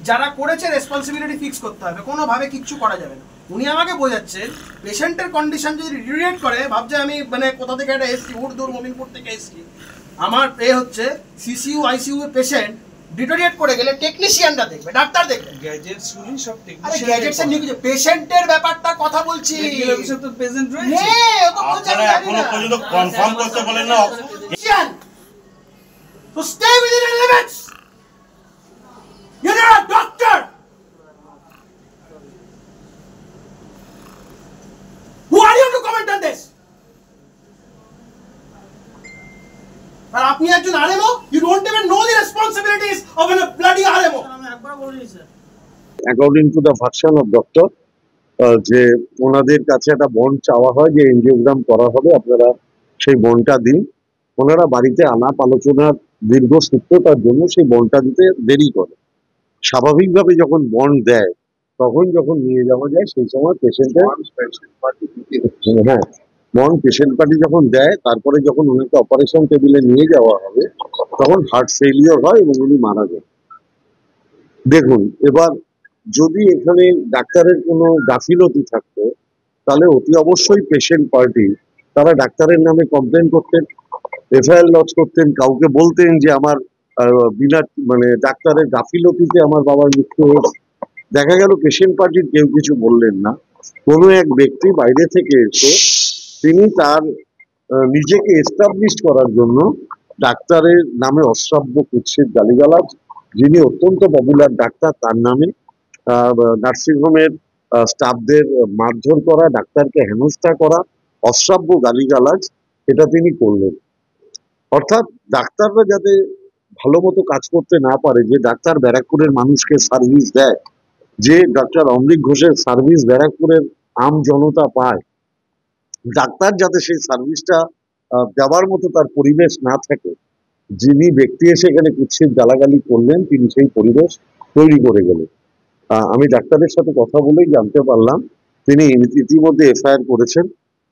যারা করেছে responsibility fix করতে হবে, কোনোভাবে কিচ্ছু করা যাবে না। উনি আমাকে বোঝাচ্ছেন পেশেন্টের কন্ডিশন যদি ডিটেরিয়েট করে, ভাবছে আমি মানে কোথা থেকে একটা এসছি, উর্দুর মোমিনপুর থেকে এসছি, আমার হচ্ছে সিসিইউ আইসিইউ এর পেশেন্ট ডিটেরিয়েট করে গেলে টেকনিশিয়ানরা দেখবে, ডাক্তার দেখবে, গ্যাজেটস গুলি সব টেকনিশিয়ান। আরে গ্যাজেটস এর নিয়ে পেশেন্টের ব্যাপারটা কথা বলছি, এগুলো তো পেশেন্ট রয়েছে। হ্যাঁ, ও তো বলছে আমি জানি না, এখনো পর্যন্ত কনফার্ম করতে বলেন না। তো stay within the limits. You are a doctor. Who are you to comment on this? আর আপনি একজন RMO, you don't even know the responsibilities of a bloody RMO. আমি একবার বলি sir, according to the version of doctor, যে ওনাদের কাছে একটা বন্ড চাওয়া হয় যে এনজিওগ্রাম করা হবে, আপনারা সেই বন্ডটা দিন। ওনারা বাড়িতে আলাপ আলোচনার দীর্ঘ সূত্রতার জন্য সেই বন্ডটা দিতে দেরি করে। স্বাভাবিকভাবে যখন বন্ড দেয়, তখন যখন নিয়ে যাওয়া যায় সেই সময় পেশেন্টের বন্ড পেশেন্ট পার্টি যখন দেয়, তারপরে যখন ওনাকে অপারেশন টেবিলে নিয়ে যাওয়া হবে, তখন হার্ট ফেলিওর হয় এবং উনি মারা যান। দেখুন, এবার যদি এখানে ডাক্তারের কোনো গাফিলতি থাকতো, তাহলে অতি অবশ্যই পেশেন্ট পার্টি তারা ডাক্তারের নামে কমপ্লেন করতেন, এফআইআর লজ করতেন, কাউকে বলতেন যে আমার বিনা মানে ডাক্তারের গাফিলতিতে আমার বাবার মৃত্যু হয়েছে। দেখা গেল পেশেন্ট পার্টির কেউ কিছু বললেন না, কোনো এক ব্যক্তি বাইরে থেকে এসে তিনি তার নিজেকে এস্টাবলিশ করার জন্য ডাক্তারের নামে অশ্রাব্য কুৎসিত গালিগালাজ, যিনি অত্যন্ত পপুলার ডাক্তার তার নামে নার্সিংহোমের স্টাফদের মারধর করা, ডাক্তারকে হেনস্থা করা, অশ্রাব্য গালিগালাজ, এটা তিনি করলেন। অর্থাৎ ডাক্তাররা যাতে ভালো মতো কাজ করতে না পারে, যে ডাক্তার ব্যারাকপুরের মানুষকে সার্ভিস দেয়, যে ডক্টর অমৃত ঘোষের সার্ভিস ব্যারাকপুরের আম জনতা পায়, ডাক্তার যাতে সেই সার্ভিসটা দেওয়ার মতো তার পরিবেশ না থাকে, যিনি ব্যক্তি এসে এখানে কুৎসিত গালাগালি করলেন, তিনি সেই পরিবেশ তৈরি করে গেলেন। আমি ডাক্তারের সাথে কথা বলেই জানতে পারলাম তিনি ইতিমধ্যে এফআইআর করেছেন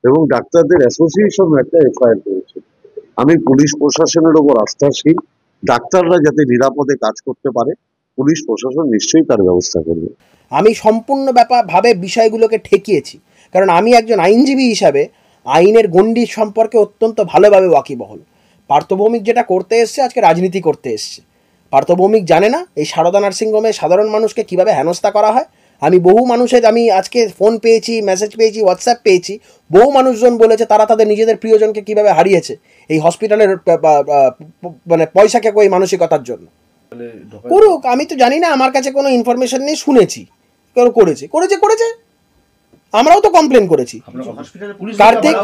এবং ডাক্তারদের অ্যাসোসিয়েশনও একটা এফআইআর করেছে। আমি পুলিশ প্রশাসনের ওপর আস্থাশীল, ডাক্তাররা যাতে নিরাপদে কাজ করতে পারে, পুলিশ প্রশাসন নিশ্চয়ই তার ব্যবস্থা করবে। আমি সম্পূর্ণ ভাবে বিষয়গুলোকে ঠেকিয়েছি, কারণ আমি একজন আইনজীবী হিসাবে আইনের গণ্ডি সম্পর্কে অত্যন্ত ভালোভাবে ওয়াকিবহল। পার্থভৌমিক যেটা করতে এসছে, আজকে রাজনীতি করতে এসছে। পার্থভৌমিক জানে না এই সারদা নার্সিংহোমে সাধারণ মানুষকে কিভাবে হেনস্থা করা হয়। আমি আমি আজকে ফোন পেয়েছি, মেসেজ পেয়েছি, হোয়াটসঅ্যাপ পেয়েছি, বহু মানুষজন বলেছে তারা তাদের নিজেদের প্রিয়জনকে কিভাবে হারিয়েছে এই হসপিটালের মানে পয়সাকে ওই মানসিকতার জন্য। করুক, আমি তো জানি না, আমার কাছে কোনো ইনফরমেশন নেই, শুনেছি কেউ করেছে করেছে করেছে আমরাও তো কমপ্লেন করেছি। কার্তিক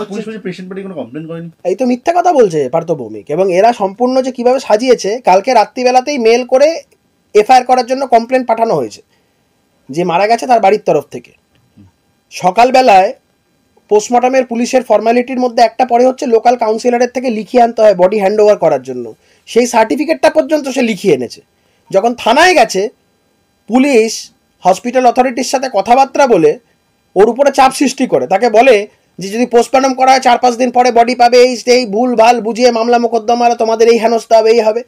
এই তো মিথ্যা কথা বলছে পার্থভৌমিক, এবং এরা সম্পূর্ণ যে কিভাবে সাজিয়েছে, কালকে রাত্রিবেলাতেই মেল করে এফআইআর করার জন্য কমপ্লেন পাঠানো হয়েছে যে মারা গেছে তার বাড়ির তরফ থেকে। সকালবেলায় পোস্টমর্টমের পুলিশের ফর্মালিটির মধ্যে একটা পরে হচ্ছে লোকাল কাউন্সিলরের থেকে লিখিয়ে আনতে হয় বডি হ্যান্ড ওভার করার জন্য, সেই সার্টিফিকেটটা পর্যন্ত সে লিখিয়ে এনেছে। যখন থানায় গেছে, পুলিশ হসপিটাল অথরিটির সাথে কথাবার্তা বলে ওর উপরে চাপ সৃষ্টি করে, তাকে বলে যে যদি পোস্টমর্টম করা হয় 4-5 দিন পরে বডি পাবে, এই ভুল ভাল বুঝিয়ে মামলা মোকদ্দমা, তোমাদের এই হেনস্থা হবে, এই হবে।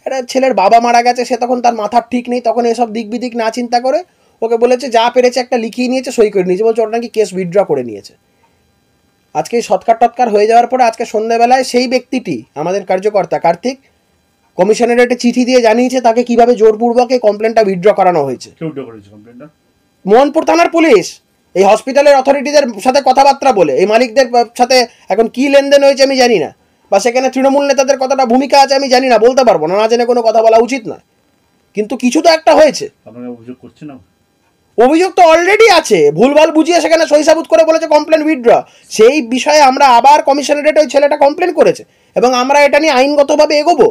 এটা ছেলের বাবা মারা গেছে, সে তখন তার মাথার ঠিক নেই, তখন এসব দিক বিদিক না চিন্তা করে ওকে বলেছে যা পেরেছে একটা লিখিয়ে নিয়েছে, সই করে নিয়েছে, বলছে ওটা নাকি কেস উইথড্র করে নিয়েছে। আজকে সৎকার টৎকার হয়ে যাওয়ার পরে আজকে সন্ধ্যাবেলায় সেই ব্যক্তিটি, আমাদের কার্যকর্তা কার্তিক, কমিশনারেটে চিঠি দিয়ে জানিয়েছে তাকে কিভাবে জোরপূর্বক এই কমপ্লেনটা উইথড্র করানো হয়েছে। মোহনপুর থানার পুলিশ এই হসপিটালের অথরিটিদের সাথে কথাবার্তা বলে, এই মালিকদের সাথে এখন কি লেনদেন হয়েছে আমি জানি না, বা সেখানে তৃণমূল নেতাদের কতটা ভূমিকা আছে আমি জানি না, বলতে পারবো না, না জেনে কোনো কথা বলা উচিত নয়, কিন্তু কিছু তো একটা হয়েছে। অভিযোগ তো অলরেডি আছে, ভুলভাল বুঝিয়ে সেখানে সই সাবুত করে বলেছে কমপ্লেন উইথড্র। সেই বিষয়ে আমরা আবার কমিশনারেটে ওই ছেলেটা কমপ্লেন করেছে এবং আমরা এটা নিয়ে আইনগতভাবে এগোবো।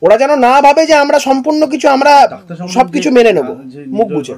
ওরা যেন না ভাবে যে আমরা সম্পূর্ণ কিছু, আমরা সবকিছু মেনে নেবো মুখ বুঝে।